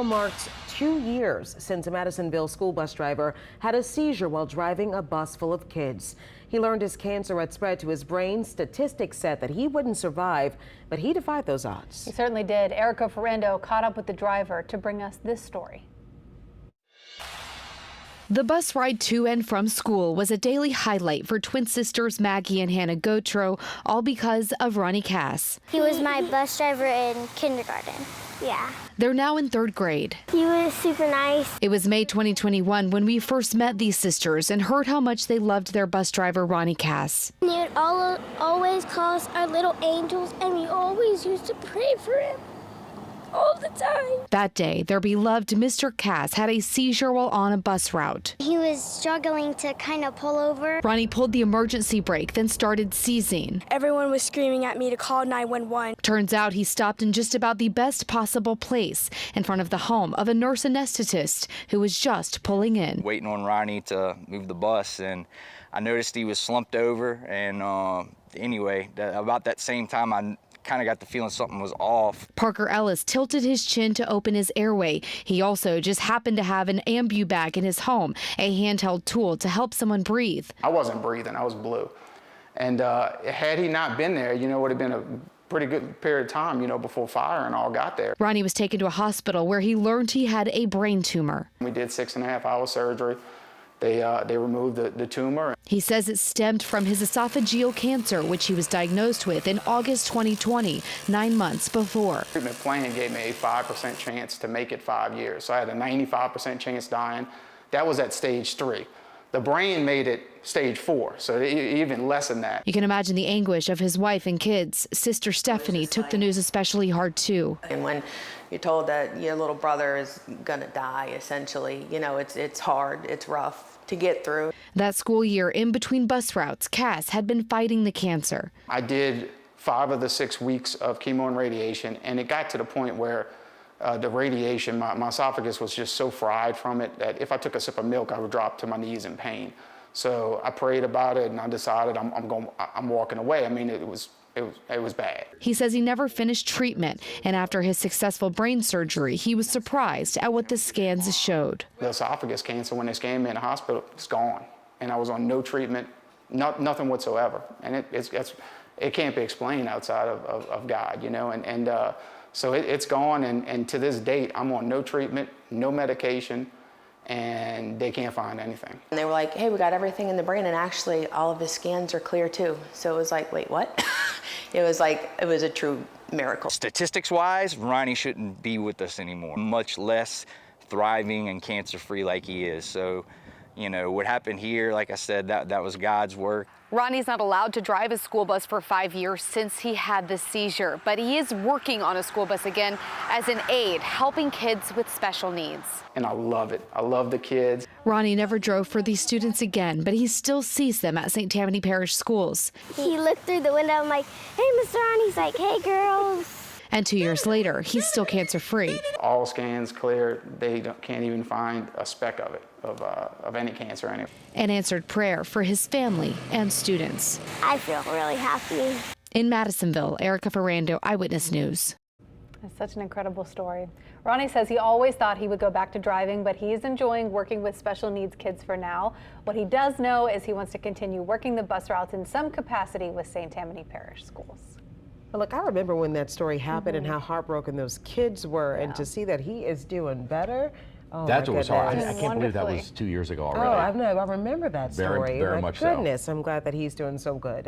Tomorrow marks 2 years since a Madisonville school bus driver had a seizure while driving a bus full of kids. He learned his cancer had spread to his brain. Statistics said that he wouldn't survive, but he defied those odds. He certainly did. Erica Ferrando caught up with the driver to bring us this story. The bus ride to and from school was a daily highlight for twin sisters Maggie and Hannah Gautreaux, all because of Ronnie Cass. He was my bus driver in kindergarten. Yeah. They're now in 3rd grade. He was super nice. It was May 2021 when we first met these sisters and heard how much they loved their bus driver, Ronnie Cass. He would always call us our little angels, and we always used to pray for him all the time. That day, their beloved Mr. Cass had a seizure while on a bus route. He was struggling to kind of pull over. Ronnie pulled the emergency brake, then started seizing. Everyone was screaming at me to call 911. Turns out he stopped in just about the best possible place, in front of the home of a nurse anesthetist who was just pulling in. Waiting on Ronnie to move the bus, and I noticed he was slumped over, and anyway, about that same time I kind of got the feeling something was off. Parker Ellis tilted his chin to open his airway. He also just happened to have an ambu bag in his home, a handheld tool to help someone breathe. I wasn't breathing, I was blue. And had he not been there, it would have been a pretty good period of time, before fire and all got there. Ronnie was taken to a hospital where he learned he had a brain tumor. We did 6.5-hour surgery. They removed the tumor. He says it stemmed from his esophageal cancer, which he was diagnosed with in August 2020, 9 months before. The treatment plan gave me a 5% chance to make it 5 years. So I had a 95% chance dying. That was at stage 3. The brain made it stage 4, so even less than that. You can imagine the anguish of his wife and kids. Sister Stephanie took the news especially hard, too. And when you're told that your little brother is gonna die, essentially, it's hard, it's rough to get through. That school year, in between bus routes, Cass had been fighting the cancer. I did 5 of the 6 weeks of chemo and radiation, and it got to the point where the radiation, my esophagus was just so fried from it that if I took a sip of milk, I would drop to my knees in pain. So I prayed about it, and I decided I'm walking away. I mean, it was bad. He says he never finished treatment, and after his successful brain surgery, he was surprised at what the scans showed. The esophagus cancer, when they scanned me in the hospital, it's gone, and I was on no treatment, nothing whatsoever, and it can't be explained outside of God, so it's gone, and to this date, I'm on no treatment, no medication, and they can't find anything. And they were like, hey, we got everything in the brain, and actually all of his scans are clear too. So it was like, wait, what? It was a true miracle. Statistics-wise, Ronnie shouldn't be with us anymore, much less thriving and cancer-free like he is. So, what happened here, like I said, that was God's work. Ronnie's not allowed to drive a school bus for 5 years since he had the seizure, but he is working on a school bus again as an aide, helping kids with special needs. And I love it. I love the kids. Ronnie never drove for these students again, but he still sees them at St. Tammany Parish schools. He looked through the window. I'm like, hey, Mr. Ron. He's like, hey, girls. And 2 years later, he's still cancer-free. All scans clear. They can't even find a speck of it, of any cancer anyway. An answered prayer for his family and students. I feel really happy. In Madisonville, Erica Ferrando, Eyewitness News. That's such an incredible story. Ronnie says he always thought he would go back to driving, but he's enjoying working with special needs kids for now. What he does know is he wants to continue working the bus routes in some capacity with St. Tammany Parish schools. But look, I remember when that story happened and how heartbroken those kids were, and to see that he is doing better. Oh, that's what was hard. I can't believe that Wonderfully. was 2 years ago already. Oh, I know. I remember that story. Very My much so. goodness, I'm glad that he's doing so good.